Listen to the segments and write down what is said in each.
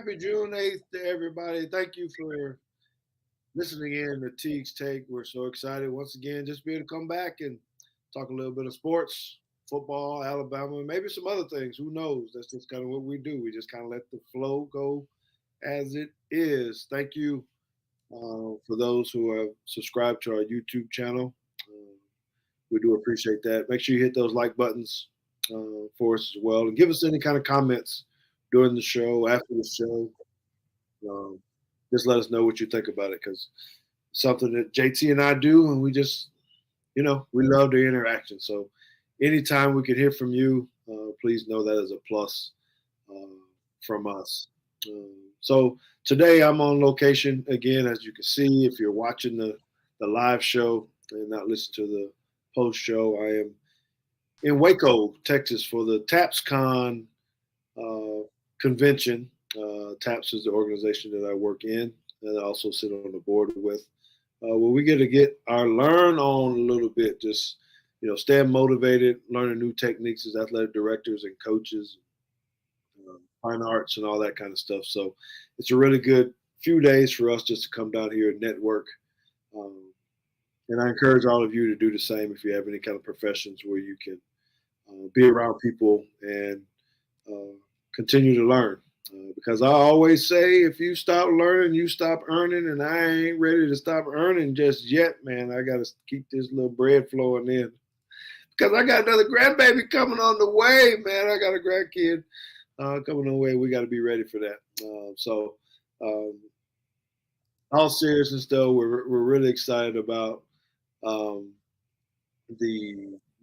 Happy June 8th to everybody. Thank you for listening in to Teague's Take. We're so excited once again just be able to come back and talk a little bit of sports, football, Alabama, maybe some other things. Who knows? That's just kind of what we do. We just kind of let the flow go as it is. Thank you for those who have subscribed to our YouTube channel. We do appreciate that. Make sure you hit those like buttons for us as well. And give us any kind of comments during the show, after the show. Um, just let us know what you think about it because something that JT and I do, and we love the interaction. So anytime we can hear from you, please know that is a plus uh, from us. So today I'm on location again, as you can see. If you're watching the live show and not listen to the post show, I am in Waco, Texas, for the TAPSCon convention. TAPS is the organization that I work in, and I also sit on the board with. Where we get to get our learn on a little bit, just staying motivated, learning new techniques as athletic directors and coaches, fine arts, and all that kind of stuff. So it's a really good few days for us just to come down here and network. And I encourage all of you to do the same if you have any kind of professions where you can be around people and continue to learn. Because I always say, if you stop learning, you stop earning, and I ain't ready to stop earning just yet, man. I got to keep this little bread flowing in. Because I got another grandbaby coming on the way, man. I got a grandkid coming on the way. We got to be ready for that. All seriousness, though, we're really excited about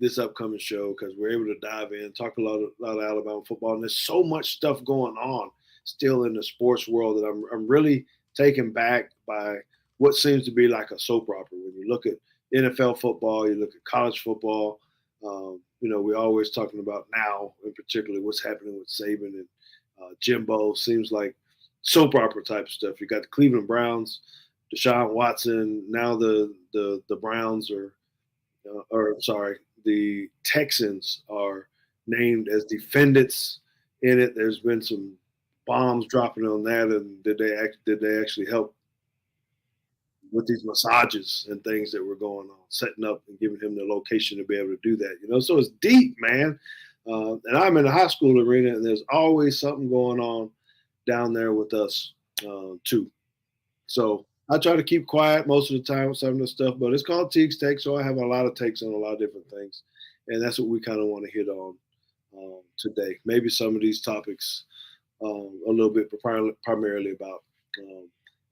this upcoming show because we're able to dive in, talk a lot of Alabama football, and there's so much stuff going on still in the sports world that I'm really taken back by what seems to be like a soap opera. When you look at NFL football, you look at college football. We're always talking about now, in particular, what's happening with Saban and Jimbo. Seems like soap opera type stuff. You got the Cleveland Browns, Deshaun Watson. Now the Browns the Texans are named as defendants in it. There's been some bombs dropping on that, and did they actually help with these massages and things that were going on, setting up and giving him the location to be able to do that? So it's deep, man. And I'm in the high school arena, and there's always something going on down there with us too. So I try to keep quiet most of the time with some of the stuff, but it's called Teague's Take, so I have a lot of takes on a lot of different things, and that's what we kind of want to hit on today. Maybe some of these topics a little bit primarily about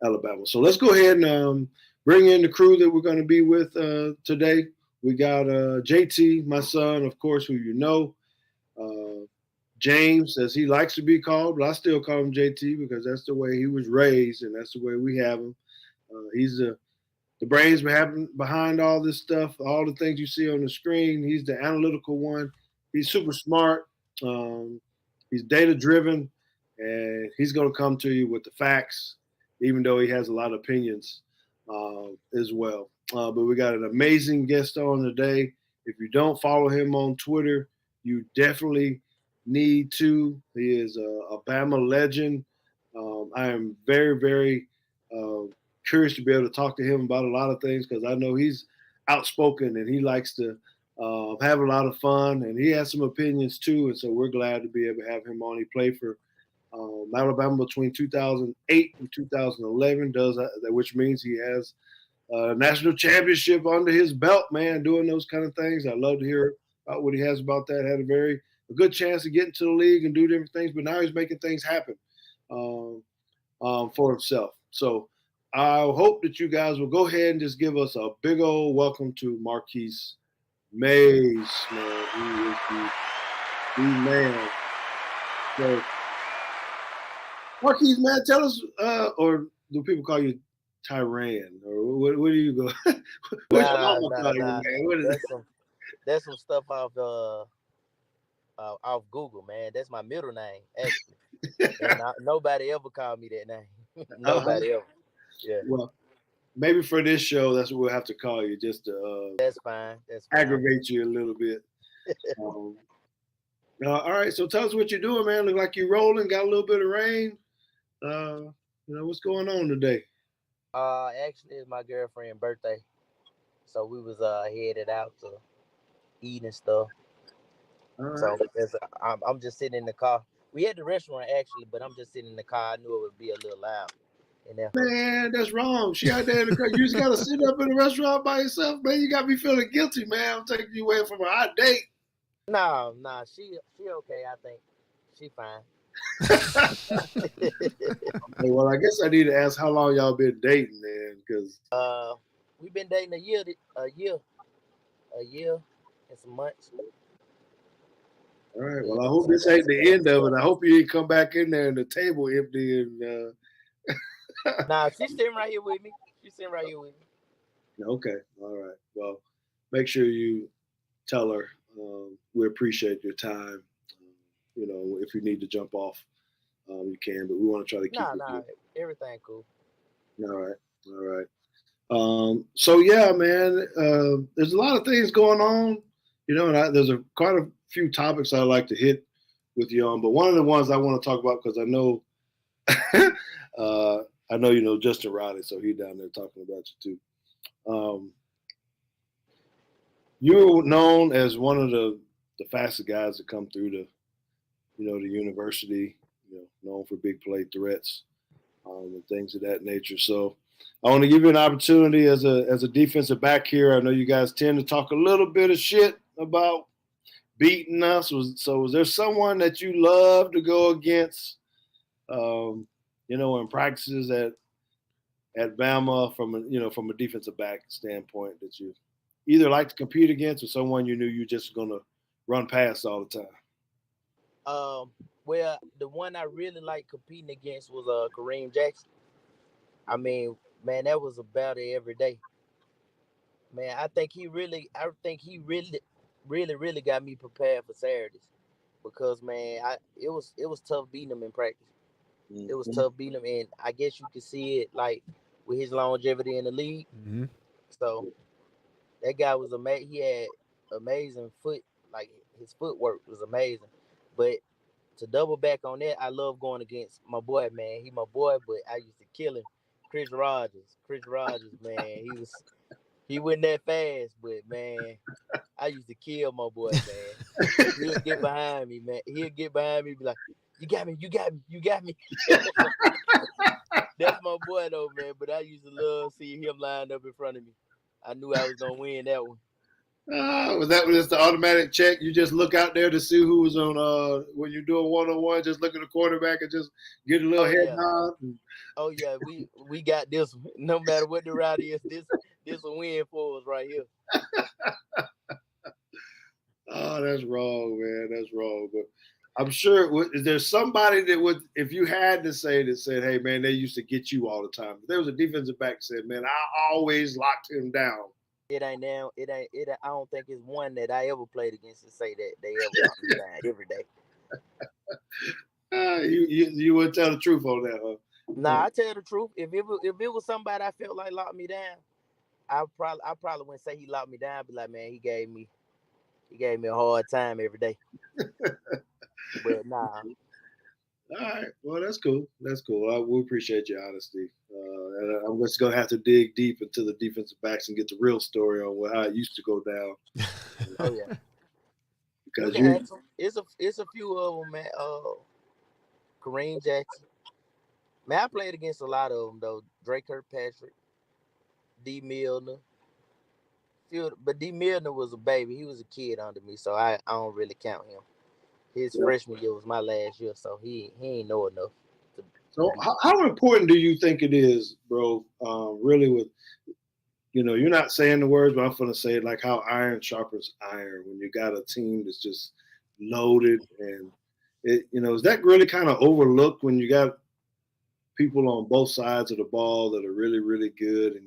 Alabama. So let's go ahead and bring in the crew that we're going to be with today. We got JT, my son, of course, who you know. James, as he likes to be called, but I still call him JT because that's the way he was raised, and that's the way we have him. He's the brains behind all this stuff, all the things you see on the screen. He's the analytical one. He's super smart. He's data driven, and he's going to come to you with the facts, even though he has a lot of opinions as well. But we got an amazing guest on today. If you don't follow him on Twitter, you definitely need to. He is a Bama legend. I am very, very curious to be able to talk to him about a lot of things because I know he's outspoken and he likes to have a lot of fun, and he has some opinions too. And so we're glad to be able to have him on. He played for Alabama between 2008 and 2011, which means he has a national championship under his belt, man, doing those kind of things. I love to hear about what he has about that. Had a good chance to get into the league and do different things, but now he's making things happen for himself. So I hope that you guys will go ahead and just give us a big old welcome to Marquis Maze, man. He is the man. So, Marquis, man, tell us, or do people call you Tyran, or what do you go? What's your mama call you, man? What is that's some stuff off Google, man. That's my middle name, actually. And nobody ever called me that name. Nobody ever. Yeah. Well, maybe for this show, that's what we'll have to call you, just to That's fine. That's fine. aggravate you a little bit. All right, so tell us what you're doing, man. Look like you're rolling. Got a little bit of rain. What's going on today? Actually, it's my girlfriend's birthday, so we was headed out to eat and stuff. All right. So I'm just sitting in the car. We at the restaurant actually, but I'm just sitting in the car. I knew it would be a little loud in there. Man, that's wrong. She out there in the crowd. You just gotta sit up in the restaurant by yourself, man. You got me feeling guilty, man. I'm taking you away from a hot date. No, nah, she okay. I think she fine. Hey, well, I guess I need to ask how long y'all been dating, man, because We've been dating a year and some months. all right. Yeah. Well, I hope this ain't the end of it. I hope you didn't come back in there and the table empty and Nah, she's sitting right here with me. She's sitting right here with me. okay. All right. Well, make sure you tell her we appreciate your time. If you need to jump off, you can, but we want to try to keep it Nah, good. everything cool. All right. All right. So yeah, man, there's a lot of things going on, and there's quite a few topics I like to hit with you on. But one of the ones I want to talk about because I know you know Justin Riley, so he's down there talking about you too. You're known as one of the fastest guys to come through the university, known for big play threats and things of that nature. So I want to give you an opportunity as a defensive back here. I know you guys tend to talk a little bit of shit about beating us. Was there someone that you love to go against, in practices at Bama from a defensive back standpoint that you either like to compete against or someone you knew you just going to run past all the time? Um, well, the one I really like competing against was Kareem Jackson. I mean, man, that was a battle every day. Man, I think he really got me prepared for Saturdays because man, it was tough beating him in practice. It was Mm-hmm. tough beating him, and I guess you could see it like with his longevity in the league. Mm-hmm. So that guy was amazing. He had amazing like his footwork was amazing. But to double back on that, I love going against my boy, man. He my boy, but I used to kill him. Chris Rogers. Chris Rogers, man. He wasn't that fast, but man, I used to kill my boy, man. He'll get behind me, man. He'll get behind me, be like, "You got me, you got me, you got me." That's my boy though, man. But I used to love seeing him lined up in front of me. I knew I was gonna win that one. Was that just the automatic check? You just look out there to see who was on when you're doing 1-on-1, just look at the quarterback and just get a little Oh head yeah, nod. oh yeah. We got this one. No matter what the route is, this a win for us right here. Oh, that's wrong, man. That's wrong. But I'm sure is there somebody that would, if you had to say that said, "Hey, man, they used to get you all the time." If there was a defensive back that said, "Man, I always locked him down." It ain't now. It. I don't think it's one that I ever played against to say that they ever locked me down every day. You would tell the truth on that, huh? Nah, I tell the truth. If it was somebody I felt like locked me down, I probably wouldn't say he locked me down. Be like, man, he gave me a hard time every day. But nah, All right. Well, that's cool. That's cool. We appreciate your honesty. And I'm just gonna have to dig deep into the defensive backs and get the real story on how it used to go down oh yeah, you because can ask him. It's a few of them, man. Kareem Jackson. Man, I played against a lot of them though. Drake Kirkpatrick, D Milner. But D Milner was a baby. He was a kid under me, so I don't really count him. His freshman year was my last year, so he ain't know enough to So, be. how important do you think it is, bro? Really, with you're not saying the words, but I'm gonna say it like how iron sharpens iron when you got a team that's just loaded and is that really kind of overlooked when you got people on both sides of the ball that are really, really good and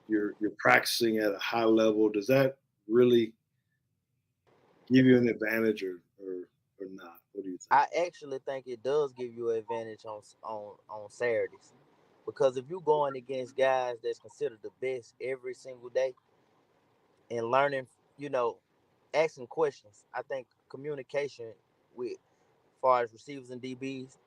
you're practicing at a high level? Does that really give you an advantage or not? What do you think? I actually think it does give you an advantage on Saturdays, because if you're going against guys that's considered the best every single day and learning, you know, asking questions, I think communication with far as receivers and DBs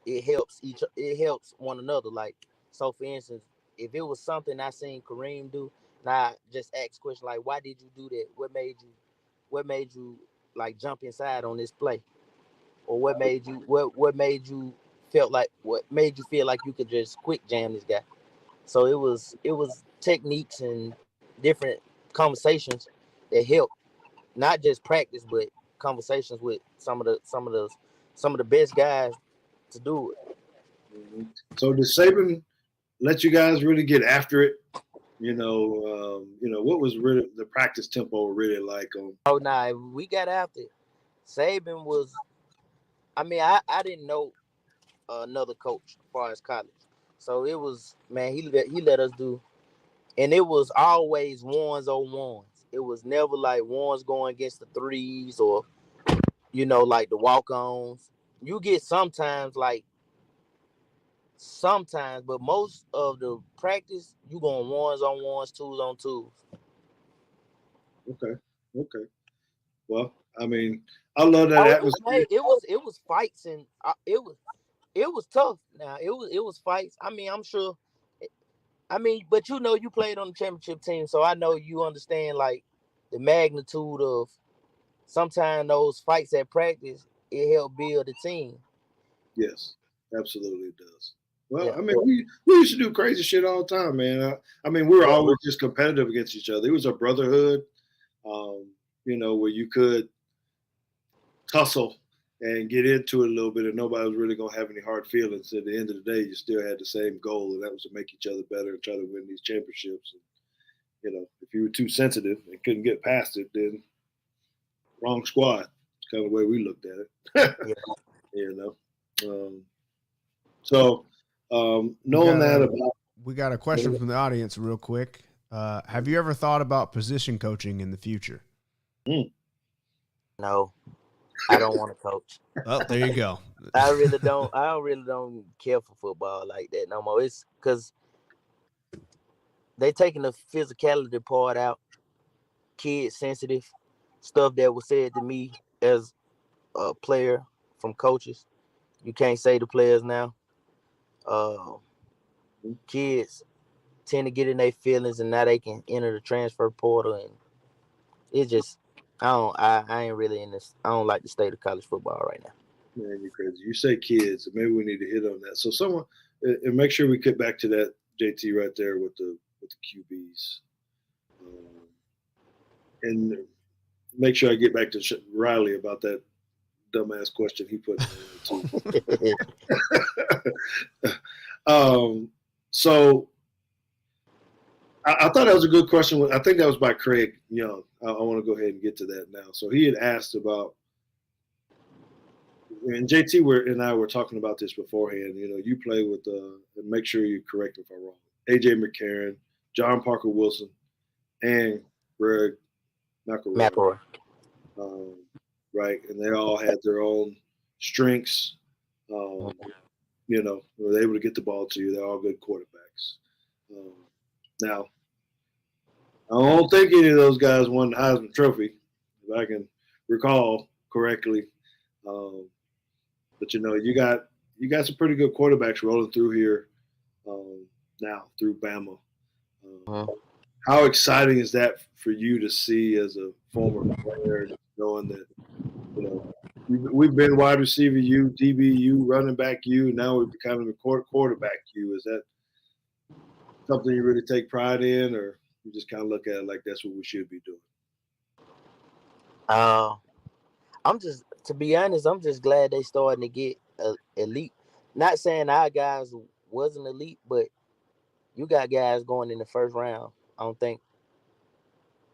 it helps one another. Like, so for instance, if it was something I seen Kareem do, now just ask question like, why did you do that? What made you like jump inside on this play? Or what made you feel like you could just quick jam this guy? So it was techniques and different conversations that help, not just practice, but conversations with some of the best guys to do it. Mhm. So did Saban let you guys really get after it? What was really the practice tempo really like on? Oh, nah, we got after it. Saban was, I mean, I didn't know another coach as far as college, so it was, man. He let us do, and it was always ones on ones. It was never like ones going against the threes or like the walk ons. You get sometimes, but most of the practice you going ones on ones, twos on twos. Okay, okay. Well, I mean, I love that Oh, atmosphere. it was fights and it was tough. Now it was fights. I mean, I'm sure. I mean, but you played on the championship team, so I know you understand like the magnitude of sometimes those fights at practice. It helped build the team. Yes, absolutely it does. Well, Yeah, I mean, we used to do crazy shit all the time, man. I mean, we were yeah, always just competitive against each other. It was a brotherhood, um, where you could tussle and get into it a little bit, and nobody was really gonna have any hard feelings. At the end of the day, you still had the same goal, and that was to make each other better and try to win these championships. And, if you were too sensitive and couldn't get past it, then wrong squad. It's kind of the way we looked at it. yeah. you know. Um, so We knowing got that a about we got a question from the audience, real quick. Have you ever thought about position coaching in the future? No, I don't want to coach. Oh, there you go. I really don't. I don't really don't care for football like that no more. It's because they taking the physicality part out, kid sensitive stuff that was said to me as a player from coaches. You can't say to players now. Uh, Kids tend to get in their feelings, and now they can enter the transfer portal, and it just I ain't really in this. I don't like the state of college football right now. man, you crazy. You say kids, and maybe we need to hit on that. So someone and make sure we get back to that JT right there with the QBs, and make sure I get back to Riley about that dumbass question he put in there too. So I thought that was a good question. I think that was by Craig Young. I want to go ahead and get to that now. So he had asked about, and JT and I were talking about this beforehand. You play with, and make sure you correct me if I'm wrong, AJ McCarron, John Parker Wilson, and Greg McElroy. McElroy. Right, and they all had their own strengths. Were able to get the ball to you. They're all good quarterbacks. Now, I don't think any of those guys won the Heisman Trophy, if I can recall correctly. But you got some pretty good quarterbacks rolling through here now through Bama. How exciting is that for you to see as a former player, knowing that we've been wide receiver you, DB you, running back you, and now we're becoming a quarterback you? Is that something you really take pride in, or you just kind of look at it like that's what we should be doing? To be honest, I'm just glad they starting to get elite. Not saying our guys wasn't elite, but you got guys going in the first round. I don't think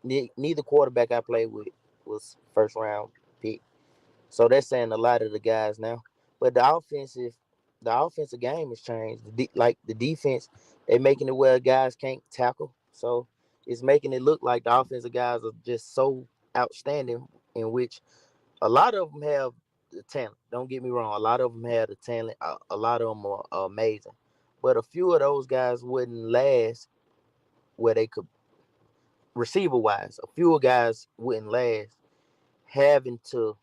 neither quarterback I played with was first round pick. So that's saying a lot of the guys now. But the offensive game has changed. Like the defense, they making it where guys can't tackle. So it's making it look like the offensive guys are just so outstanding, in which a lot of them have the talent. Don't get me wrong. A lot of them have the talent. A lot of them are amazing. But a few of those guys wouldn't last where they could, receiver wise. A few guys wouldn't last having to,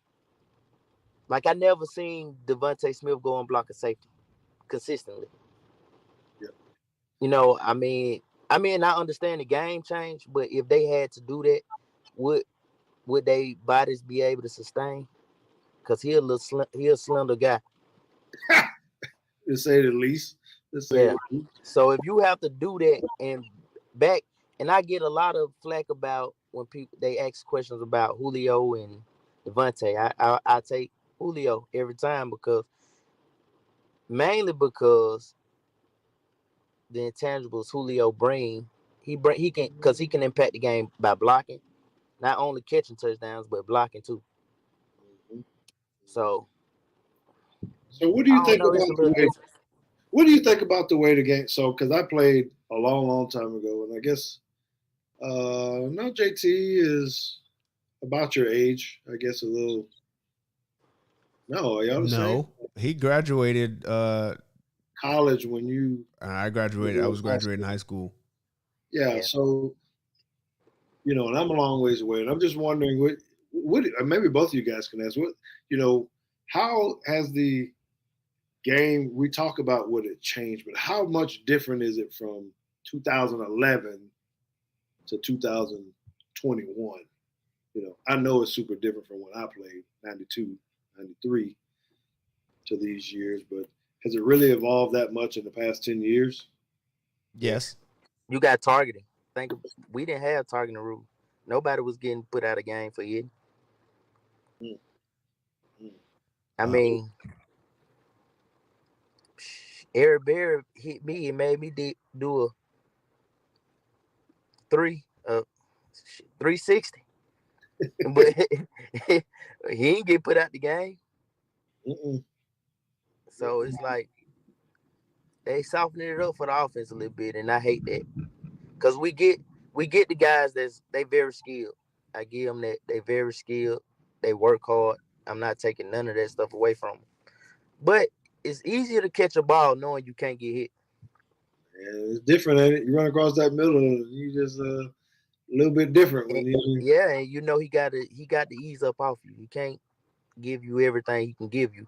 like, I never seen Devontae Smith go and block a safety. consistently. Yeah. You know, I mean, I understand the game change, but if they had to do that, would they bodies be able to sustain? Cause he a slender guy. To say the least. To say Yeah. the least. So if you have to do that and back, and I get a lot of flack about when people they ask questions about Julio and Devontae. I take Julio every time mainly because the intangibles Julio he can because he can impact the game by blocking, not only catching touchdowns but blocking too. Mhm. So So what do I you don't think know. about It's a the little way? different. What do you think about the way the game? So, because I played a long, long time ago, and I guess no, JT is about your age. I guess a little. No, are y'all the same? No, he graduated. College when you I graduated. I were in was high graduating school. high school. Yeah. Yeah. So and I'm a long ways away, and I'm just wondering what maybe both of you guys can answer. How has the game we talk about would it change, but how much different is it from 2011 to 2021? I know it's super different from when I played 92, 93 to these years, but has it really evolved that much in the past 10 years? Yes. You got targeting. We didn't have targeting rule. Nobody was getting put out of game for it. Mm, mm. I Uh, mean, Eric Berry hit me and made me do a three uh 360, but he ain't get put out the game. Mm-mm. So it's like they softened it up for the offense a little bit, and I hate that because we get the guys they very skilled. I give them that they very skilled. They work hard. I'm not taking none of that stuff away from them. But it's easier to catch a ball knowing you can't get hit. And it's different, ain't it? You run across that middle, and you just a little bit different And, when you. yeah, and you know he got to ease up off you. He can't give you everything he can give you.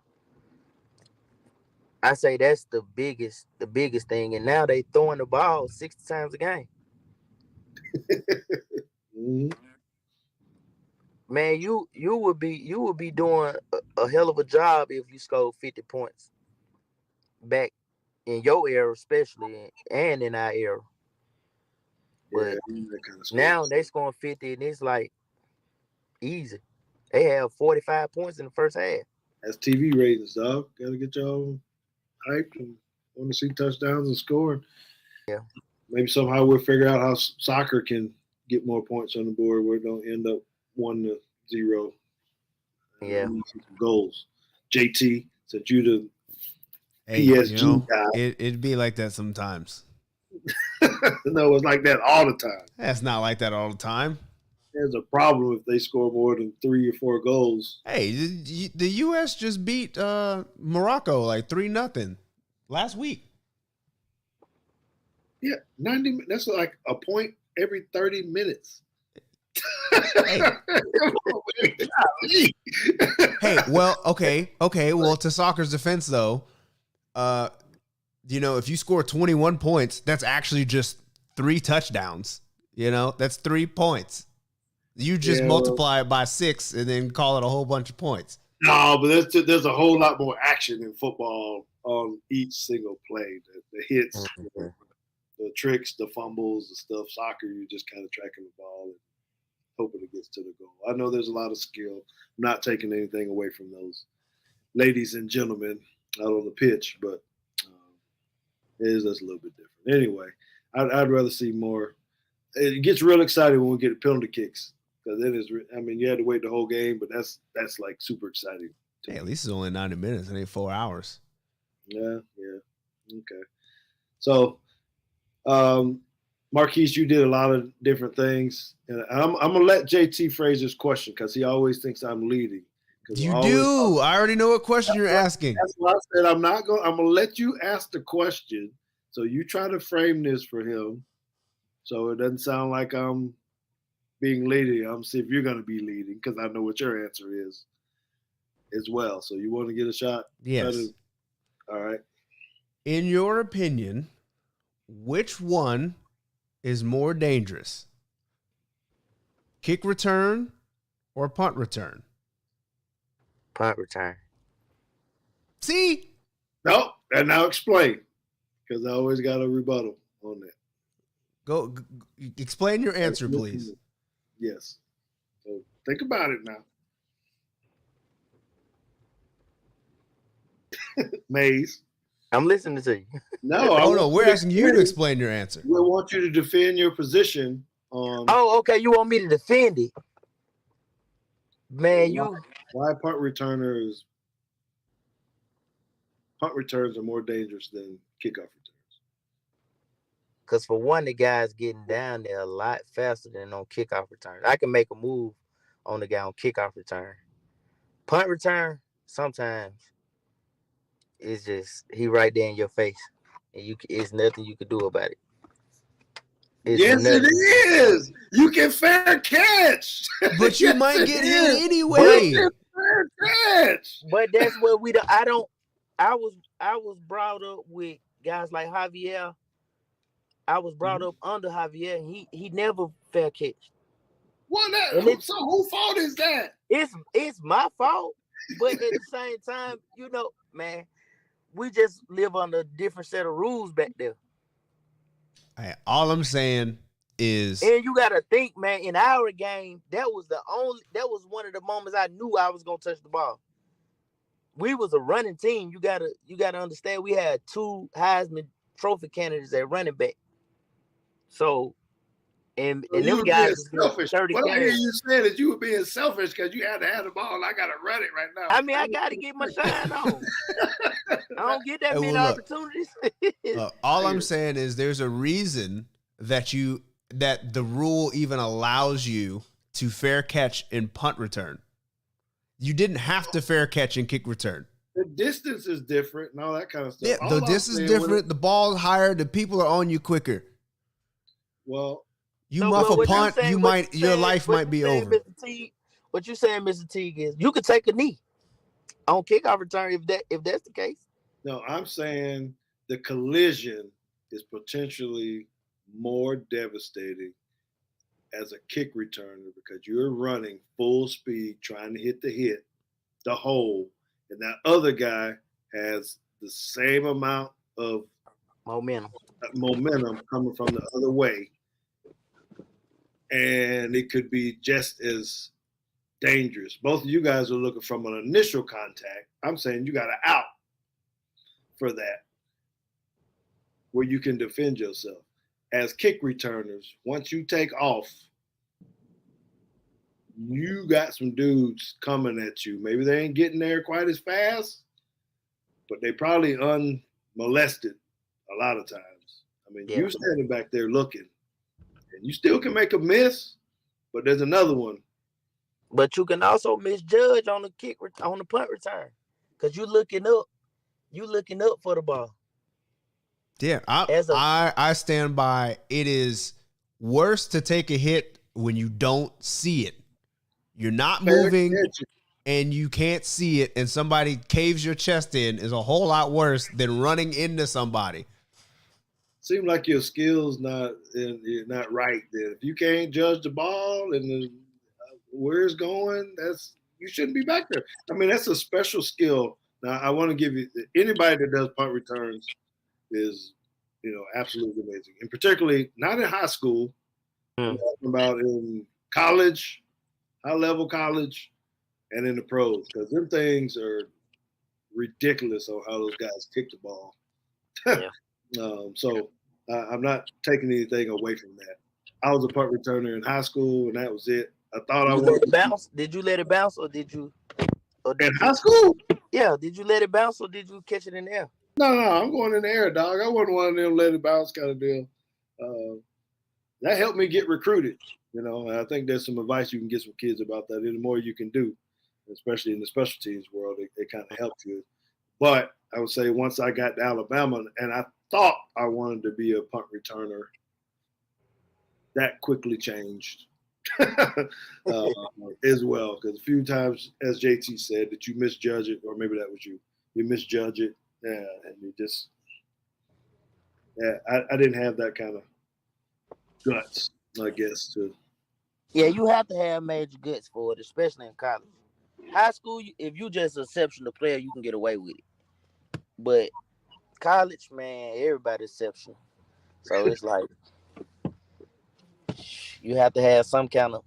I say that's the biggest thing. And now they throwing the ball 60 times a game. Mhm. Man, you would be doing a hell of a job if you scored 50 points back in your era, especially and in our era. Yeah, But that kind of score. now they scoring 50 and it's like easy. They have 45 points in the first half. That's TV ratings, dog. Got to get y'all hyped and want to see touchdowns and scoring. Yeah. Maybe somehow we'll figure out how soccer can get more points on the board where it don't end up 1-0. Yeah. We need some goals. JT, since you the hey, PSG guy, it'd be like that sometimes. no, it's like that all the time. That's not like that all the time. There's a problem if they score more than 3 or 4 goals. Hey, the U.S. just beat Morocco like 3-0 last week. Yeah, 90. That's like a point every 30 minutes. Hey, hey, well, okay. Well, to soccer's defense, though, if you score 21 points, that's actually just 3 touchdowns. That's 3 points. You just Yeah, well, multiply it by 6 and then call it a whole bunch of points. no, but there's a whole lot more action in football on each single play. The hits, Mhm. the tricks, the fumbles, the stuff. Soccer, you're just kind of tracking the ball and hoping it gets to the goal. I know there's a lot of skill. I'm not taking anything away from those ladies and gentlemen out on the pitch, but it is just a little bit different. Anyway, I'd rather see more. It gets real exciting when we get penalty kicks because then it's. You had to wait the whole game, but that's like super exciting. Hey, at least it's only 90 minutes. It ain't 4 hours. Yeah. Okay. So, Marquis, you did a lot of different things, and I'm gonna let JT phrase this question because he always thinks I'm leading. You do. I already know what question you're asking. That's why I said I'm gonna let you ask the question. So you try to frame this for him, so it doesn't sound like I'm being leading. I'm see if you're gonna be leading because I know what your answer is as well. So you want to get a shot? Yes. All right. In your opinion, which one is more dangerous? Kick return or punt return? Punt return. See? No, and now explain, because I always got a rebuttal on that. Go explain your answer, please. Yes. So think about it now. Maze. I'm listening to you. No, We're asking you to explain your answer. We want you to defend your position on Oh, okay. You want me to defend it? Man, why punt returns are more dangerous than kickoff returns. Because for one, the guy's getting down there a lot faster than on kickoff return. I can make a move on the guy on kickoff return. Punt return, sometimes it's just he right there in your face, and it's nothing you can do about it. Yes, it is. You can fair catch, but you might get hit anyway. Fair catch. But that's what I was brought up with guys like Javier. I was brought up under Javier, and he never fair catch. So whose fault is that? It's my fault, but at the same time, man, we just live under a different set of rules back there. All I'm saying is, and you gotta think, man, in our game, that was one of the moments I knew I was gonna touch the ball. We was a running team. You gotta understand, we had 2 Heisman Trophy candidates at running back. So, and them guys was selfish. 30 What I hear carries. you saying is you were being selfish because you had to have the ball and I gotta run it right now. I mean, I gotta get my shine on. I don't get that many opportunities. All I'm saying is there's a reason that the rule even allows you to fair catch in punt return. You didn't have to fair catch in kick return. The distance is different and all that kind of stuff. Yeah, the distance is different. The ball's higher. The people are on you quicker. Well, you muff a punt, your life might be over. What you saying, Mr. Teague, is you could take a knee on kickoff return if that's the case. No, I'm saying the collision is potentially more devastating as a kick returner because you're running full speed trying to hit the hole, and that other guy has the same amount of momentum coming from the other way, and it could be just as dangerous. Both of you guys are looking from an initial contact. I'm saying you got an out for that where you can defend yourself. As kick returners, once you take off, you got some dudes coming at you. Maybe they ain't getting there quite as fast, but they probably unmolested a lot of times. I mean, you standing back there looking, and you still can make a miss, but there's another one. But you can also misjudge on the punt return because you looking up for the ball. Yeah, I stand by. It is worse to take a hit when you don't see it. You're not moving and you can't see it, and somebody caves your chest in is a whole lot worse than running into somebody. Seems like your skills not right. Then if you can't judge the ball and where it's going, you shouldn't be back there. I mean, that's a special skill. Now, I want to give you anybody that does punt returns is, absolutely amazing, and particularly not in high school. I'm talking about in college, high-level college, and in the pros, because them things are ridiculous on how those guys kick the ball. So I'm not taking anything away from that. I was a punt returner in high school, and that was it. I thought I was. Did you let it bounce, or did you? In high school? Yeah. Did you let it bounce, or did you catch it in the air? No, I'm going in the air, dog. I wasn't one of them let it bounce kind of deal. That helped me get recruited. I think there's some advice you can get some kids about that. The more you can do, especially in the special teams world, it kind of helped you. But I would say once I got to Alabama and I thought I wanted to be a punt returner, that quickly changed as well. Because a few times, as JT said, that you misjudge it, or maybe that was you misjudge it, and you just Yeah, I didn't have that kind of guts, I guess. Yeah, you have to have major guts for it, especially in college. High school, if you just an exceptional player, you can get away with it. But college, man, everybody's exceptional. So it's like you have to have some kind of.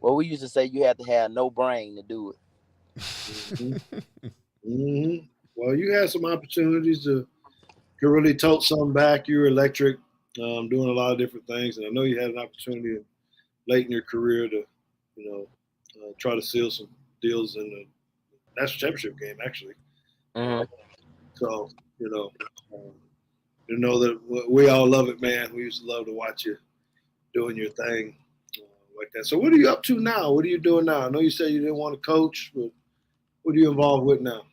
Well, we used to say you have to have no brain to do it. Mm-hmm. Well, you had some opportunities to really tote something back. You were electric, doing a lot of different things, and I know you had an opportunity late in your career to, try to seal some deals in the national championship game, actually. Mm-hmm. So, you know that we all love it, man. We used to love to watch you doing your thing like that. So, what are you up to now? What are you doing now? I know you said you didn't want to coach, but what are you involved with now?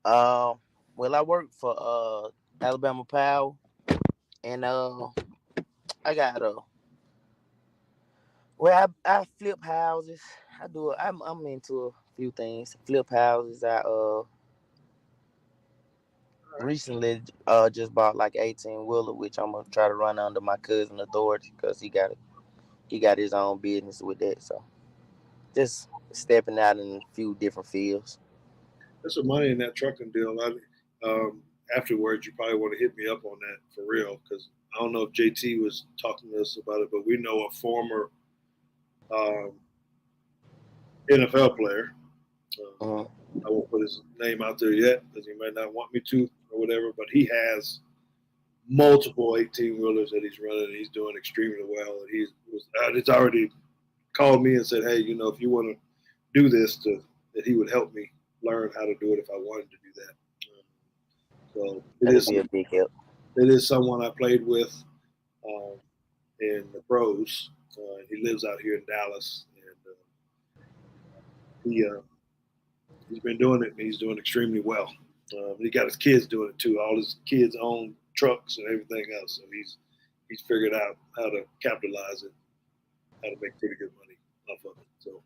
Well, I work for Alabama Power, and I got well, I flip houses. I do. I'm into a few things. Flip houses. I recently just bought like 18 wheeler, which I'm gonna try to run under my cousin authority because he got his own business with that. So just stepping out in a few different fields. There's some money in that trucking deal. Afterwards, you probably want to hit me up on that for real because I don't know if JT was talking to us about it, but we know a former um, NFL player. Mm-hmm. I won't put his name out there yet because he might not want me to or whatever, but he has multiple 18 wheelers that he's running and he's doing extremely well. And it's already called me and said, hey, if you want to do this, that he would help me learn how to do it if I wanted to do that. So That'd be a big help. It is someone I played with in the pros. He lives out here in Dallas, and he's been doing it, and he's doing extremely well. He got his kids doing it too. All his kids own trucks and everything else, so he's figured out how to capitalize it, how to make pretty good money off of it. So,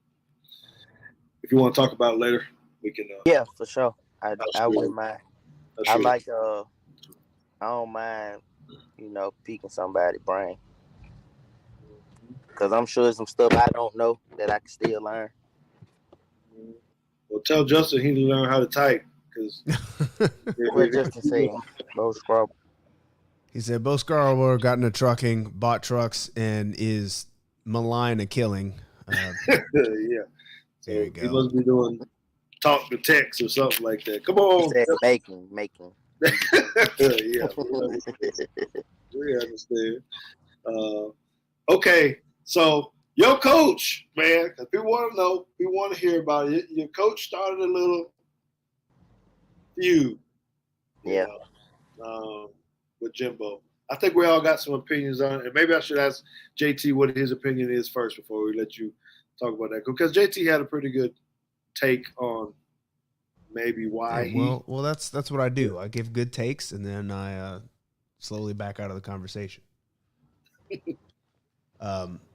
if you want to talk about it later, we can. Yeah, for sure. I wouldn't mind. I like I don't mind, peeking somebody's brain. Because I'm sure there's some stuff I don't know that I can still learn. Well, tell Justin he can learn how to type. Because what Justin said, Bo Scrabble. He said Bo Scarborough got into trucking, bought trucks, and is malign and killing. Yeah. So there you go. He must be doing talk to text or something like that. Come on. He said making. Yeah. We understand. Okay. So your coach, man, because people want to know, we want to hear about it. Your coach started a little feud. Yeah. With Jimbo. I think we all got some opinions on it. And maybe I should ask JT what his opinion is first before we let you talk about that. Because JT had a pretty good take on maybe why Well, that's what I do. I give good takes, and then I slowly back out of the conversation.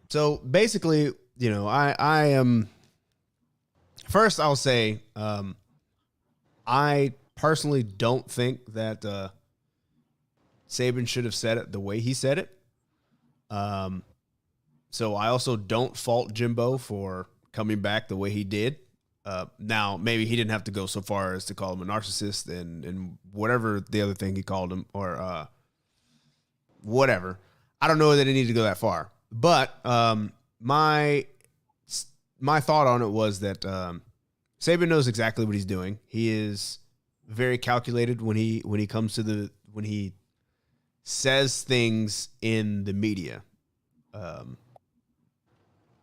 So basically, I am. First, I'll say I personally don't think that Saban should have said it the way he said it. So I also don't fault Jimbo for coming back the way he did. Now, maybe he didn't have to go so far as to call him a narcissist and whatever the other thing he called him or whatever. I don't know that it needed to go that far. But my thought on it was that Saban knows exactly what he's doing. He is very calculated when he comes to when he says things in the media.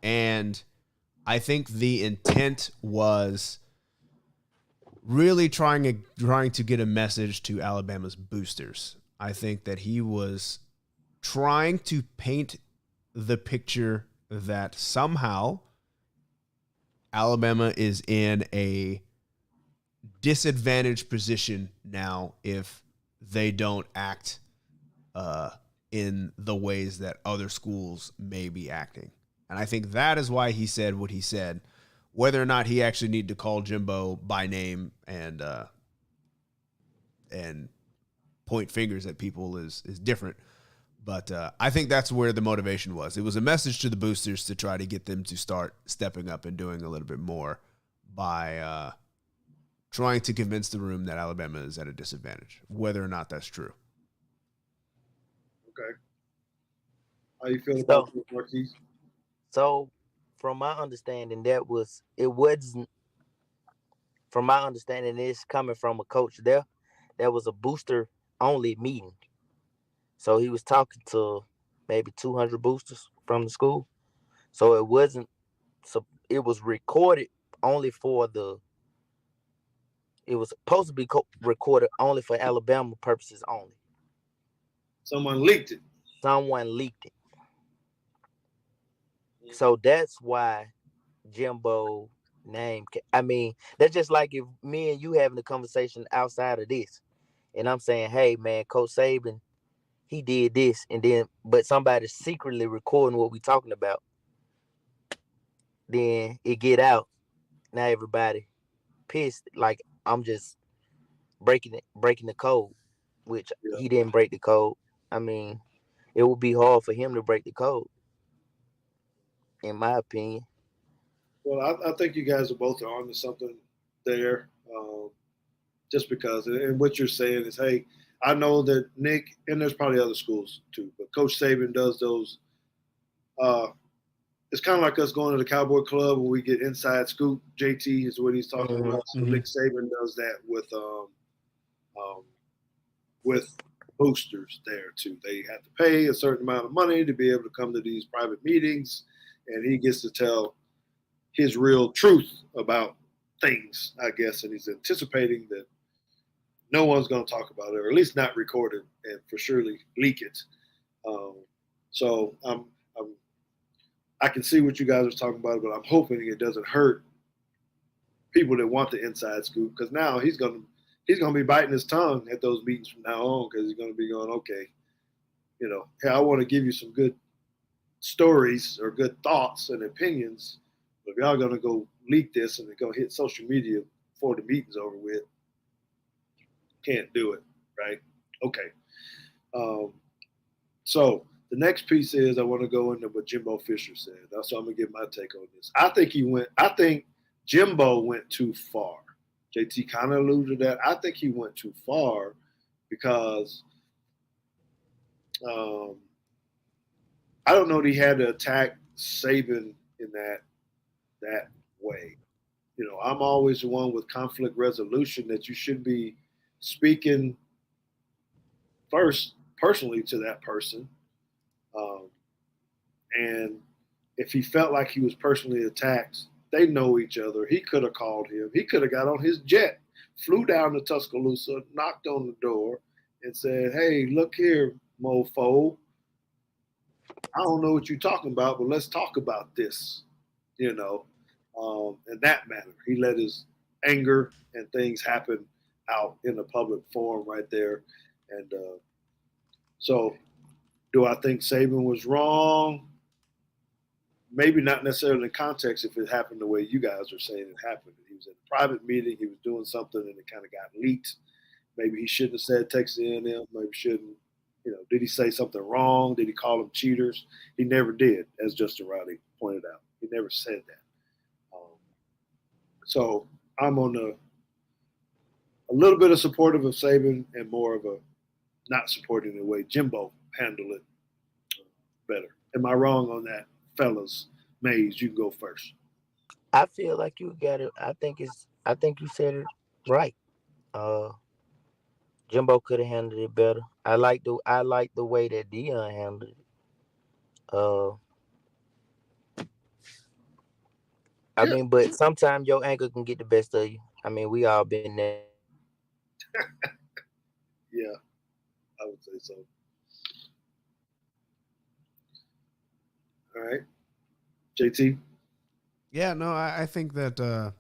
And I think the intent was really trying to get a message to Alabama's boosters. I think that he was trying to paint the picture that somehow Alabama is in a disadvantaged position now if they don't act in the ways that other schools may be acting. And I think that is why he said what he said. Whether or not he actually needed to call Jimbo by name and point fingers at people is different. But I think that's where the motivation was. It was a message to the boosters to try to get them to start stepping up and doing a little bit more by trying to convince the room that Alabama is at a disadvantage, whether or not that's true. Okay. How you feel about this, Marquis? So, from my understanding, from my understanding, it's coming from a coach there. That was a booster only meeting. So he was talking to maybe 200 boosters from the school. So it wasn't. So it was recorded only for the. It was supposed to be recorded only for Alabama purposes only. Someone leaked it. Someone leaked it. So that's why Jimbo name. I mean, that's just like if me and you having a conversation outside of this, and I'm saying, "Hey, man, Coach Saban, he did this," and then but somebody's secretly recording what we talking about. Then it get out. Now everybody pissed. Like I'm just breaking the code, which he didn't break the code. I mean, it would be hard for him to break the code, in my opinion. Well, I think you guys are both on to something there. Just because, and what you're saying is, hey, I know that Nick, and there's probably other schools too, but Coach Saban does those. It's kind of like us going to the Cowboy Club when we get inside scoop. JT is what he's talking about. So Nick Saban does that with boosters there too. They have to pay a certain amount of money to be able to come to these private meetings, and he gets to tell his real truth about things, I guess, and he's anticipating that no one's going to talk about it, or at least not record it, and for surely leak it. So I can see what you guys are talking about, but I'm hoping it doesn't hurt people that want the inside scoop, because now he's going to be biting his tongue at those meetings from now on, because he's going to be going, okay, hey, I want to give you some good stories or good thoughts and opinions, but if y'all going to go leak this and it's going to hit social media before the meeting's over with, can't do it, right? Okay. So the next piece is I want to go into what Jimbo Fisher said. That's why I'm gonna give my take on this. I think Jimbo went too far. JT kind of alluded to that. I think he went too far because I don't know that he had to attack Saban in that way. I'm always the one with conflict resolution that you should be speaking first personally to that person. And if he felt like he was personally attacked, they know each other. He could have called him. He could have got on his jet, flew down to Tuscaloosa, knocked on the door, and said, hey, look here, mofo. I don't know what you're talking about, but let's talk about this, in that manner. He let his anger and things happen out in a public forum right there. And so do I think Saban was wrong? Maybe not necessarily in context if it happened the way you guys are saying it happened. He was in a private meeting. He was doing something and it kind of got leaked. Maybe he shouldn't have said Texas A&M. Maybe shouldn't. Did he say something wrong? Did he call them cheaters? He never did, as Justin Riley pointed out. He never said that. So I'm on a little bit of supportive of Saban and more of a not supporting the way Jimbo handled it better. Am I wrong on that, fellas? Maze, you can go first. I feel like you got it. I think you said it right. Jimbo could have handled it better. I like the way that Dion handled it. I mean, but sometimes your anger can get the best of you. I mean, we all been there. Yeah, I would say so. All right. JT? Yeah, no, I think that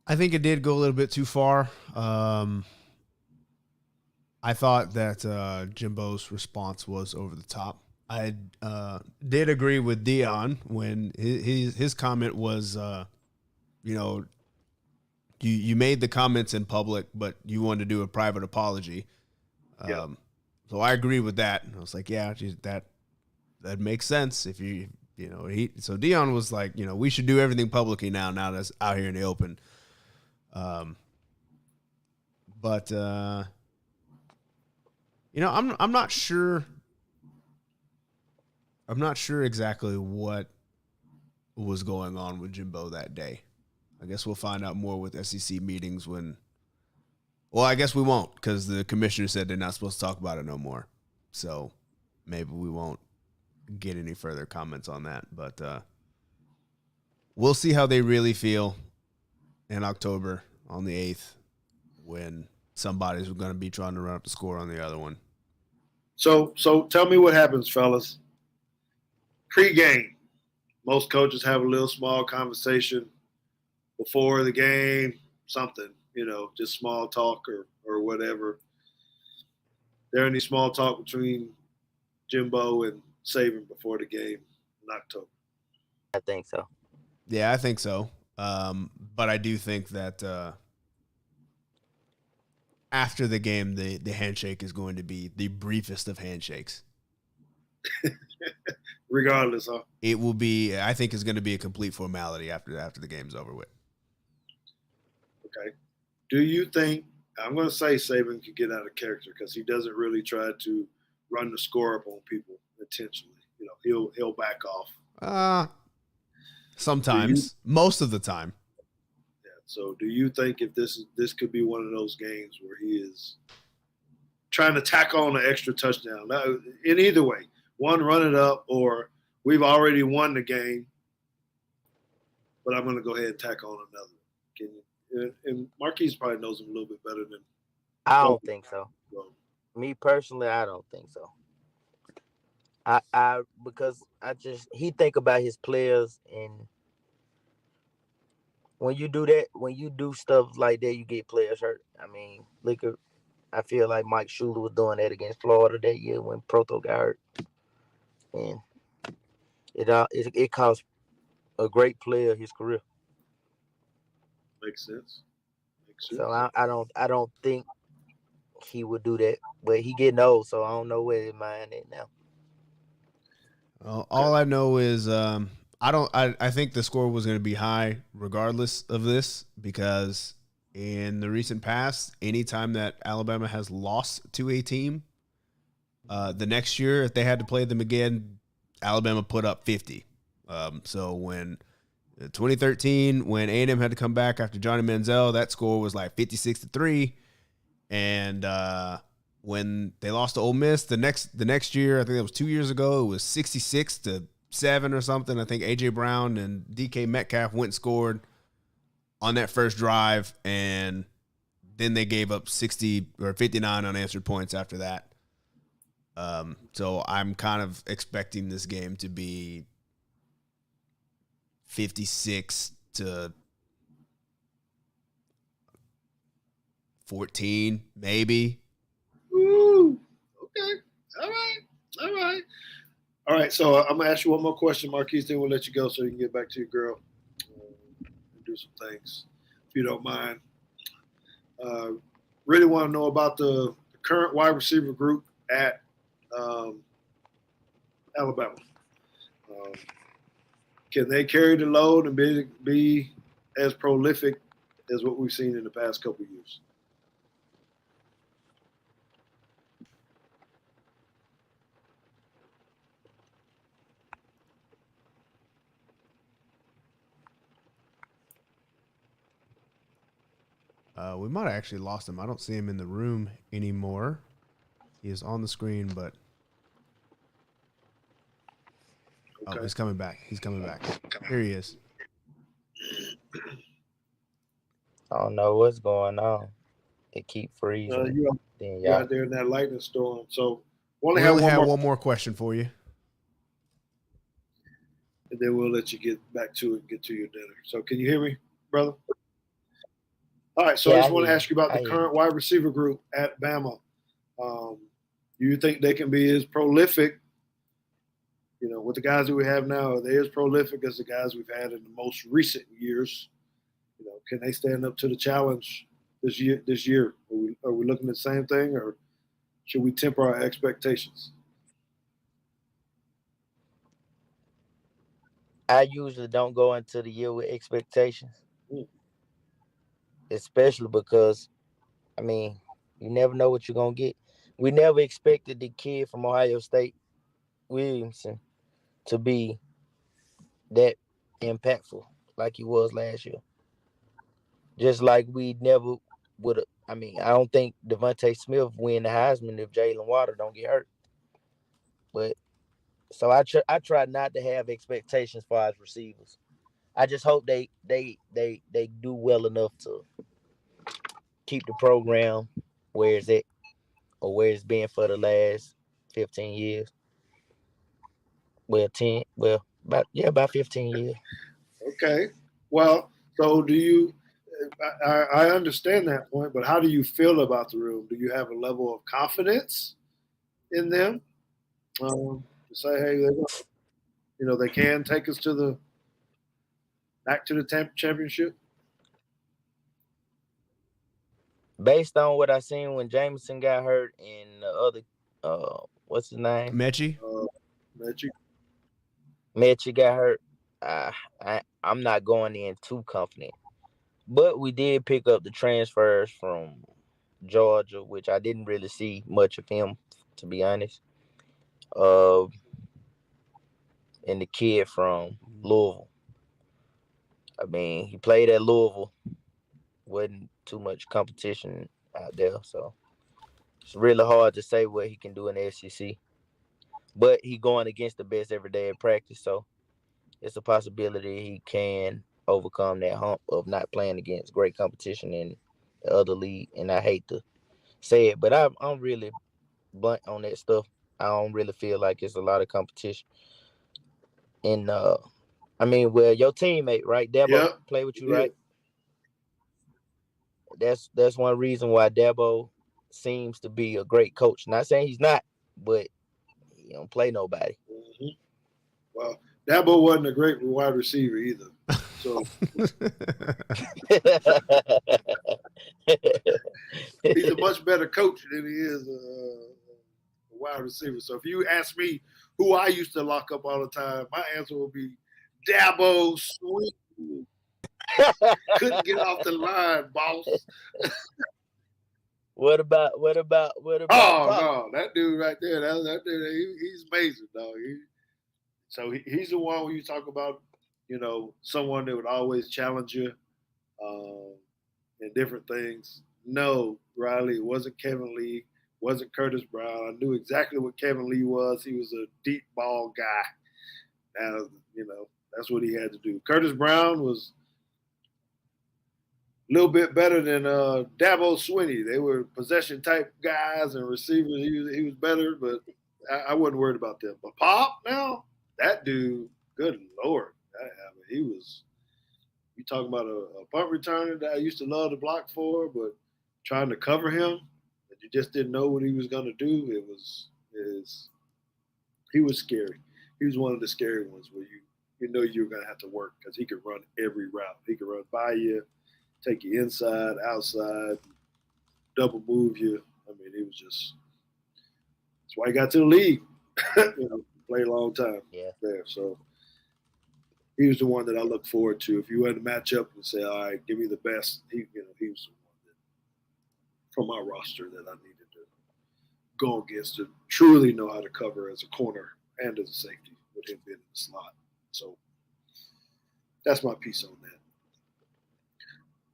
I think it did go a little bit too far. I thought that Jimbo's response was over the top. I did agree with Dion when his comment was, you made the comments in public, but you wanted to do a private apology. So I agree with that. And I was like, yeah, geez, that makes sense. If so Deion was like, we should do everything publicly now that's out here in the open. But I'm not sure. I'm not sure exactly what was going on with Jimbo that day. I guess we'll find out more with SEC meetings well, I guess we won't, because the commissioner said they're not supposed to talk about it no more. So maybe we won't get any further comments on that. But we'll see how they really feel in October on the 8th when somebody's going to be trying to run up the score on the other one. So tell me what happens, fellas. Pre-game, most coaches have a little small conversation before the game, something, just small talk or whatever. There any small talk between Jimbo and Saban before the game in October? I think so. Yeah, I think so. But I do think that after the game, the handshake is going to be the briefest of handshakes. Regardless, huh? It will be. I think it's going to be a complete formality after the game's over with. Okay. Do you think I'm going to say Saban could get out of character because he doesn't really try to run the score up on people intentionally? He'll back off. Sometimes, most of the time. Yeah. So, do you think if this could be one of those games where he is trying to tack on an extra touchdown? Now, in either way, one, run it up, or we've already won the game, but I'm going to go ahead and tack on another. Can you? And Marquis probably knows him a little bit better than. I don't think so. Me personally, I don't think so. Because he think about his players, and when you do that, when you do stuff like that, you get players hurt. I mean, I feel like Mike Shula was doing that against Florida that year when Proto got hurt, and it cost a great player his career. Makes sense. So I don't think he would do that, but he getting old, so I don't know where his mind is now. Well, all I know is I think the score was going to be high regardless of this, because in the recent past, anytime that Alabama has lost to a team, the next year if they had to play them again, Alabama put up 50. So when 2013, when A&M had to come back after Johnny Manziel, that score was like 56-3. And when they lost to Ole Miss the next year, I think that was 2 years ago, it was 66-7 or something. I think A.J. Brown and DK Metcalf went and scored on that first drive, and then they gave up 60 or 59 unanswered points after that. So I'm kind of expecting this game to be 56-14, maybe. Ooh, okay. All right. So I'm gonna ask you one more question, Marquis. Then we'll let you go so you can get back to your girl and do some things, if you don't mind. Really want to know about the current wide receiver group at Alabama. Can they carry the load and be as prolific as what we've seen in the past couple of years? We might have actually lost him. I don't see him in the room anymore. He is on the screen, but okay. Oh, he's coming back. Here he is. I don't know what's going on. It keep freezing. You're out there in that lightning storm. So we only have one more question for you. And then we'll let you get back to it and get to your dinner. So can you hear me, brother? All right. So I just want to ask you about the current wide receiver group at Bama. Do you think they can be as prolific, with the guys that we have now? Are they as prolific as the guys we've had in the most recent years? can they stand up to the challenge this year? Are we looking at the same thing, or should we temper our expectations? I usually don't go into the year with expectations, especially because, I mean, you never know what you're going to get. We never expected the kid from Ohio State, Williamson, to be that impactful like he was last year. Just like we never would have. I mean, I don't think Devontae Smith win the Heisman if Jalen Water don't get hurt. But so I try not to have expectations for our receivers. I just hope they do well enough to keep the program where it's at or where it's been for the last 15 years. Well, 10. Well, about 15 years. Okay. Well, so do you? I understand that point, but how do you feel about the room? Do you have a level of confidence in them to say, hey, they can take us back to the championship? Based on what I seen when Jameson got hurt and the other, what's his name? Mechie. Mechie got hurt. I'm not going in too confident. But we did pick up the transfers from Georgia, which I didn't really see much of him, to be honest. And the kid from Louisville. I mean, he played at Louisville. Wasn't too much competition out there, so it's really hard to say what he can do in the SEC. But he going against the best every day at practice, so it's a possibility he can overcome that hump of not playing against great competition in the other league. And I hate to say it, but I'm really blunt on that stuff. I don't really feel like it's a lot of competition. And I mean, well, your teammate, right? Dabo play with you, right? That's one reason why Dabo seems to be a great coach. Not saying he's not, but he don't play nobody. Mm-hmm. Well, Dabo wasn't a great wide receiver either. So he's a much better coach than he is a wide receiver. So if you ask me who I used to lock up all the time, my answer will be Dabo Sweet. Couldn't get off the line, boss. What about? Oh Pop? No, that dude right there. That dude. He's amazing, dog. He's the one when you talk about, someone that would always challenge you in different things. No, Riley, it wasn't Kevin Lee, wasn't Curtis Brown. I knew exactly what Kevin Lee was. He was a deep ball guy. And, that's what he had to do. Curtis Brown was a little bit better than Dabo Swinney. They were possession type guys and receivers. He was better, but I wasn't worried about them. But Pop now, that dude, good Lord. He was, you talking about a punt returner that I used to love to block for, but trying to cover him, that you just didn't know what he was going to do. He was scary. He was one of the scary ones where you know you were going to have to work because he could run every route. He could run by you, take you inside, outside, double move you. I mean, it was just – that's why he got to the league. Played a long time there. So he was the one that I look forward to. If you had to match up and say, all right, give me the best, he was the one that, from my roster that I needed to go against to truly know how to cover as a corner and as a safety with him being in the slot. So that's my piece on that.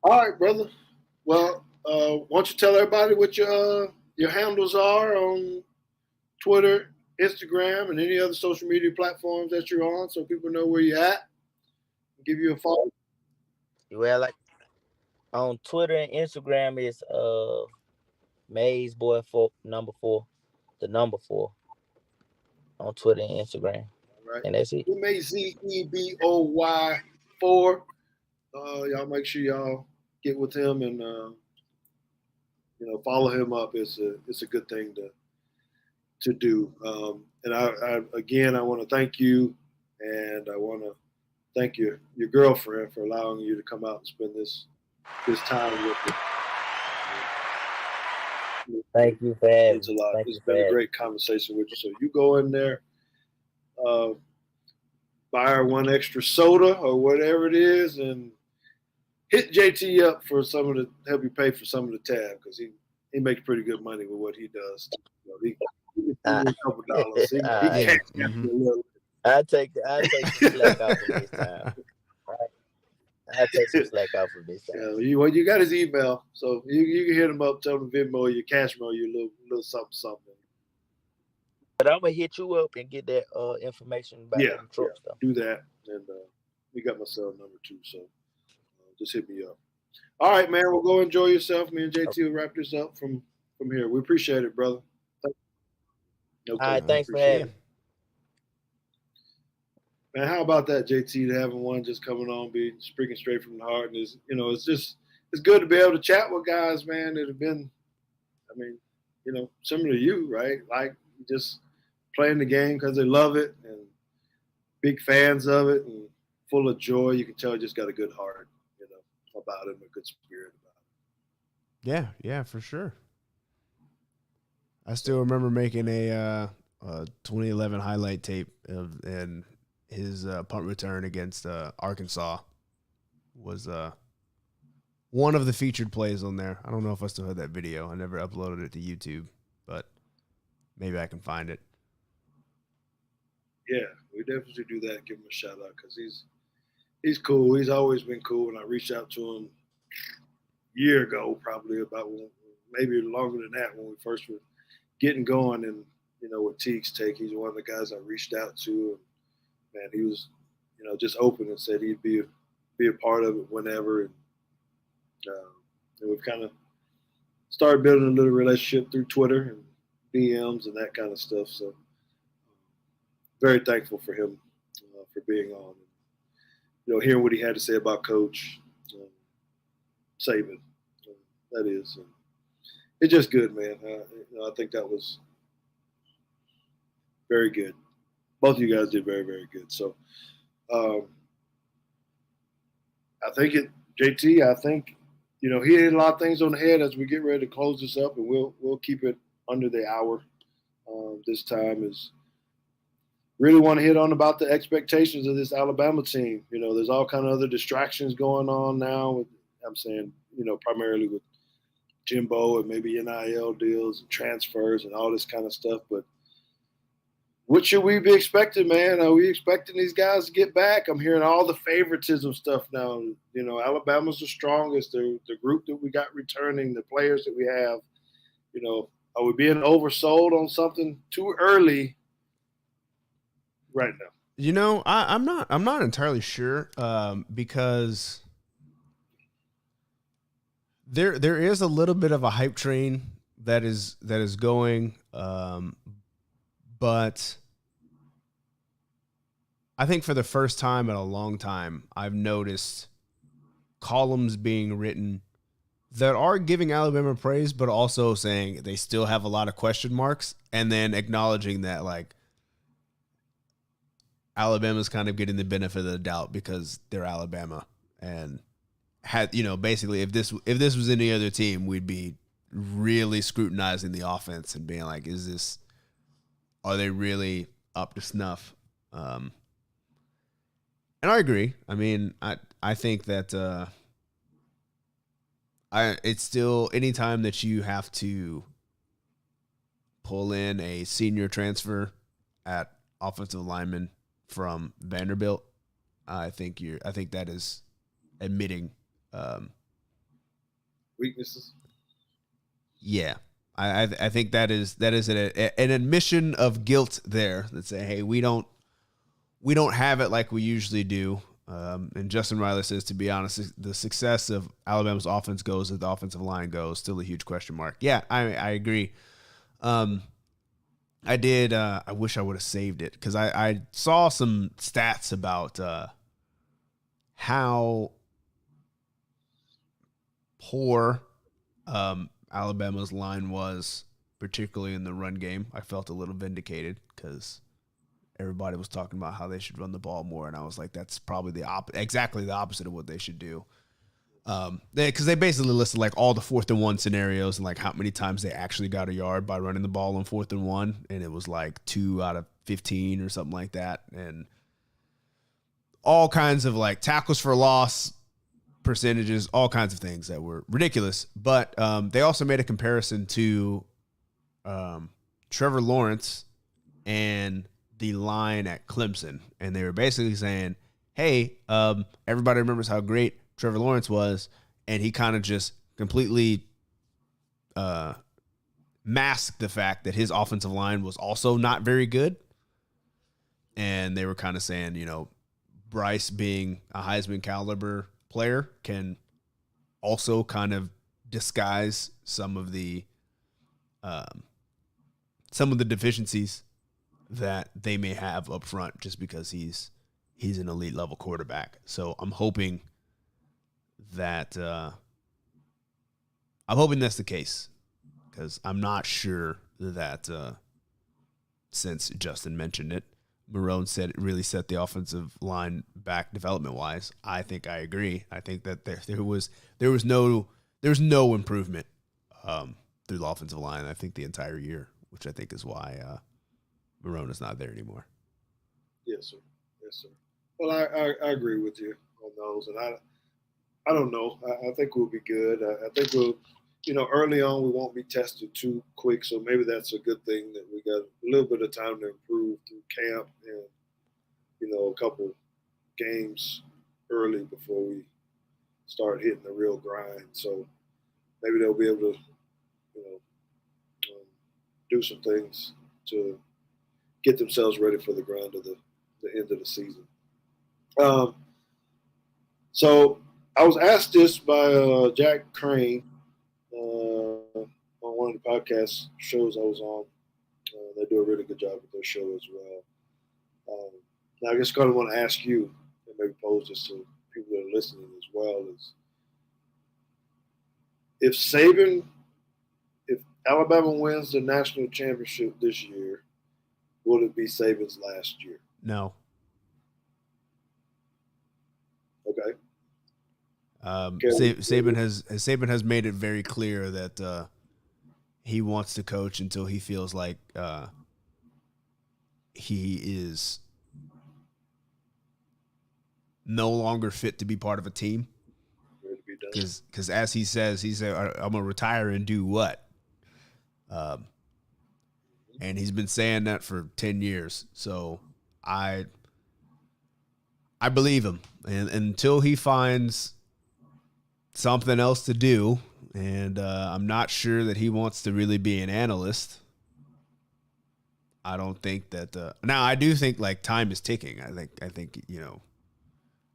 All right, brother. Well, why don't you tell everybody what your handles are on Twitter, Instagram, and any other social media platforms that you're on, so people know where you're at. Give you a follow. Well, like on Twitter and Instagram is Maze Boy 4 number 4, the number 4 on Twitter and Instagram. All right, and that's it. MAZEBOY 4. Y'all make sure y'all get with him and follow him up. It's a good thing to do. And I want to thank you, and I want to thank your girlfriend for allowing you to come out and spend this this time with it. Thank you for having It's a lot. Thank It's you been a for great conversation with you. So you go in there, buy her one extra soda or whatever it is, and hit JT up for some of the help you pay for some of the tab because he makes pretty good money with what he does. He a couple dollars. He can't Mm-hmm. I take some slack off of this time. I take some slack off of this time. You got his email, so you can hit him up, tell him Venmo or your Cashmo, you little something. But I'm gonna hit you up and get that information about the truck stuff. Do that, and we got my cell number too, so just hit me up. All right, man. Well, go enjoy yourself. Me and JT will wrap this up from here. We appreciate it, brother. All right, thanks for having me. Man, how about that, JT, to having one just coming on, be speaking straight from the heart, and it's good to be able to chat with guys, man, that have been, similar to you, right? Like just playing the game because they love it and big fans of it and full of joy. You can tell he just got a good heart, about him, a good spirit about him. Yeah, for sure. I still remember making a 2011 highlight tape and his punt return against Arkansas was one of the featured plays on there. I don't know if I still have that video. I never uploaded it to YouTube, but maybe I can find it. Yeah, we definitely do that. Give him a shout out because he's cool. He's always been cool. And I reached out to him a year ago, probably maybe longer than that, when we first were getting going. And with Teague's Take, he's one of the guys I reached out to. And he was, just open and said he'd be a part of it whenever. And we've kind of started building a little relationship through Twitter and DMs and that kind of stuff. So very thankful for him for being on. Hearing what he had to say about Coach Saban. That is. It's just good, man. I think that was very good. Both of you guys did very, very good. So I think JT, he hit a lot of things on the head as we get ready to close this up, and we'll keep it under the hour. This time is really want to hit on about the expectations of this Alabama team. There's all kind of other distractions going on now. Primarily with Jimbo and maybe NIL deals and transfers and all this kind of stuff. But what should we be expecting, man? Are we expecting these guys to get back? I'm hearing all the favoritism stuff now. Alabama's the strongest. The group that we got returning, the players that we have. Are we being oversold on something too early right now? I'm not entirely sure because there is a little bit of a hype train that is going. But I think for the first time in a long time, I've noticed columns being written that are giving Alabama praise, but also saying they still have a lot of question marks, and then acknowledging that like Alabama's kind of getting the benefit of the doubt because they're Alabama, and basically if this was any other team, we'd be really scrutinizing the offense and being like, are they really up to snuff? And I agree. I mean, I think that it's still anytime that you have to pull in a senior transfer at offensive lineman from Vanderbilt, I think that is admitting weaknesses. Yeah. I think that is an admission of guilt there that say, hey, we don't have it like we usually do. And Justin Riley says, to be honest, the success of Alabama's offense goes as the offensive line goes. Still a huge question mark. Yeah, I agree. I wish I would have saved it because I saw some stats about how poor Alabama's line was, particularly in the run game. I felt a little vindicated because everybody was talking about how they should run the ball more, and I was like, that's probably exactly the opposite of what they should do. Because they basically listed like all the 4th and 1 scenarios and like how many times they actually got a yard by running the ball on 4th and 1, and it was like 2 out of 15 or something like that, and all kinds of like tackles for loss percentages, all kinds of things that were ridiculous. But they also made a comparison to Trevor Lawrence and the line at Clemson, and they were basically saying, hey, everybody remembers how great Trevor Lawrence was, and he kind of just completely masked the fact that his offensive line was also not very good. And they were kind of saying, you know, Bryce being a Heisman caliber player can also kind of disguise some of the deficiencies that they may have up front just because he's an elite level quarterback. So I'm hoping that's the case, because I'm not sure that since Justin mentioned it, Marone said it really set the offensive line back development wise. I think I agree. I think that there was no improvement through the offensive line, I think, the entire year, which I think is why Marone is not there anymore. Yes, sir. Yes, sir. Well, I agree with you on those, and I don't know. I think we'll be good. I think we'll, you know, early on we won't be tested too quick, so maybe that's a good thing that we got a little bit of time to improve through camp and, you know, a couple games early before we start hitting the real grind. So maybe they'll be able to, you know, do some things to get themselves ready for the grind of the end of the season. So I was asked this by Jack Crane on one of the podcast shows I was on. They do a really good job with their show as well. Now I just kind of want to ask you, and maybe pose this to people that are listening as well, is if Alabama wins the national championship this year, will it be Saban's last year? No. Okay. Saban has made it very clear that he wants to coach until he feels like he is no longer fit to be part of a team. Because as he said, I'm gonna retire and do what? And he's been saying that for 10 years. So I believe him, and until he finds something else to do, and I'm not sure that he wants to really be an analyst. I don't think that. Now I do think like time is ticking. I think you know,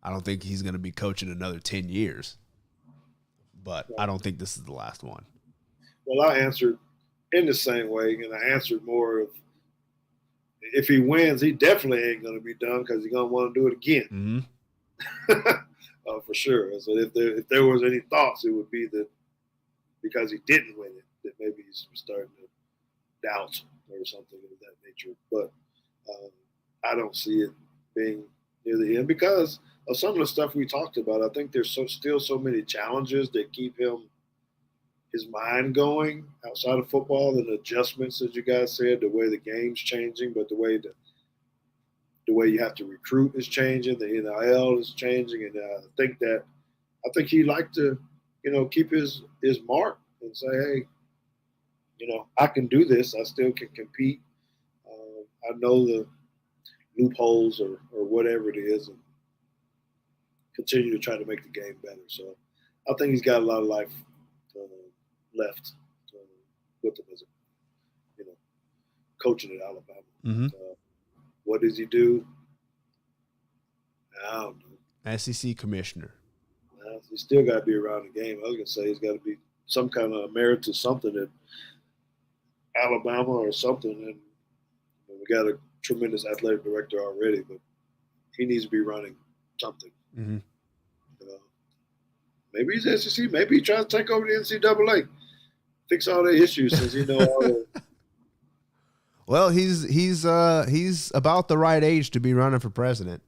I don't think he's going to be coaching another 10 years, but I don't think this is the last one. Well, I answered in the same way, and I answered more of, if he wins, he definitely ain't going to be done because he's going to want to do it again. Mm-hmm. For sure. So if there was any thoughts, it would be that because he didn't win it, that maybe he's starting to doubt or something of that nature. But I don't see it being near the end because of some of the stuff we talked about. I think there's still so many challenges that keep his mind going outside of football, and adjustments, as you guys said, the way the game's changing, but the way you have to recruit is changing, the NIL is changing, and I think he'd like to, you know, keep his mark and say, hey, you know, I can do this. I still can compete. I know the loopholes or whatever it is, and continue to try to make the game better. So I think he's got a lot of life left with him as a, you know, coaching at Alabama. Mm-hmm. What does he do? I don't know. SEC commissioner. He still got to be around the game. I was going to say he's got to be some kind of emeritus something at Alabama or something. And we got a tremendous athletic director already, but he needs to be running something. Mm-hmm. Maybe he's SEC. Maybe he tries to take over the NCAA, fix all the issues since he knows all the. Well, he's about the right age to be running for president.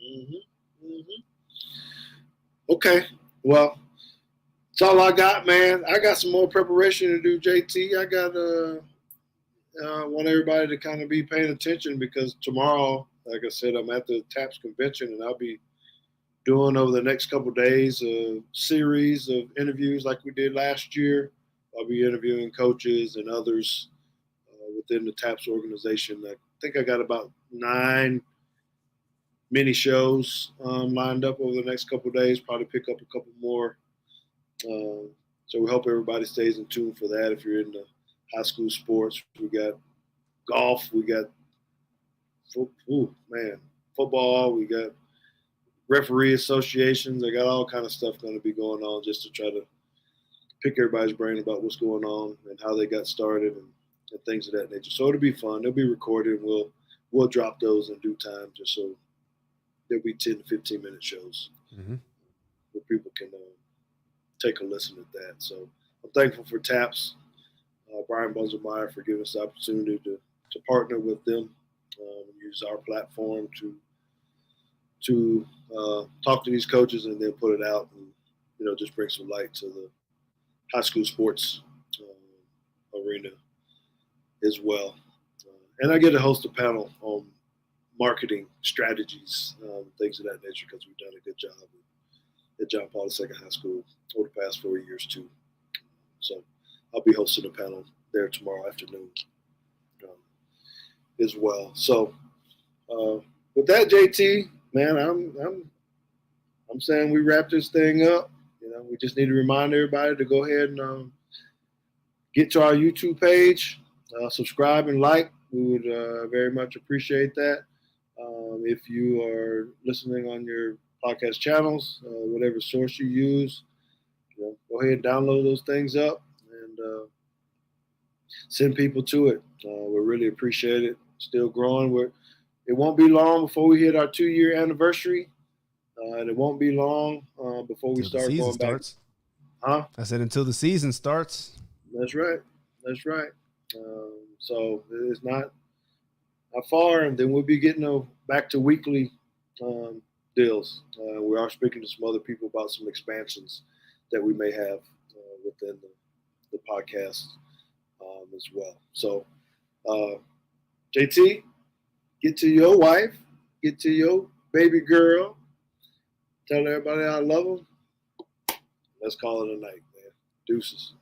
Mm-hmm. Mm-hmm. Okay. Well, that's all I got, man. I got some more preparation to do, JT. I want everybody to kind of be paying attention because tomorrow, like I said, I'm at the TAPS convention, and I'll be doing over the next couple of days a series of interviews like we did last year. I'll be interviewing coaches and others within the TAPS organization. I think I got about 9 mini shows lined up over the next couple of days. Probably pick up a couple more. So we hope everybody stays in tune for that. If you're into high school sports, we got golf, we got football, we got referee associations. I got all kind of stuff going to be going on just to try to pick everybody's brain about what's going on and how they got started and things of that nature. So it'll be fun. They'll be recorded. We'll drop those in due time, just so there'll be 10 to 15-minute shows where people can take a listen at that. So I'm thankful for TAPS, Brian Bunzelmeyer, for giving us the opportunity to partner with them and use our platform to talk to these coaches and then put it out and, just bring some light to the high school sports arena as well. And I get to host a panel on marketing strategies, things of that nature, because we've done a good job at John Paul II High School over the past 4 years too. So I'll be hosting a panel there tomorrow afternoon as well. So with that, JT, man, I'm saying we wrap this thing up. We just need to remind everybody to go ahead and get to our YouTube page, subscribe and like. We would very much appreciate that. If you are listening on your podcast channels, whatever source you use, go ahead and download those things up and send people to it. We really appreciate it. Still growing. It won't be long before we hit our 2-year anniversary, and it won't be long before we start going starts. Back. I said until the season starts. That's right. So it's not far, and then we'll be getting back to weekly deals. We are speaking to some other people about some expansions that we may have within the podcast as well. So, JT, get to your wife, get to your baby girl, tell everybody I love them. Let's call it a night, man. Deuces.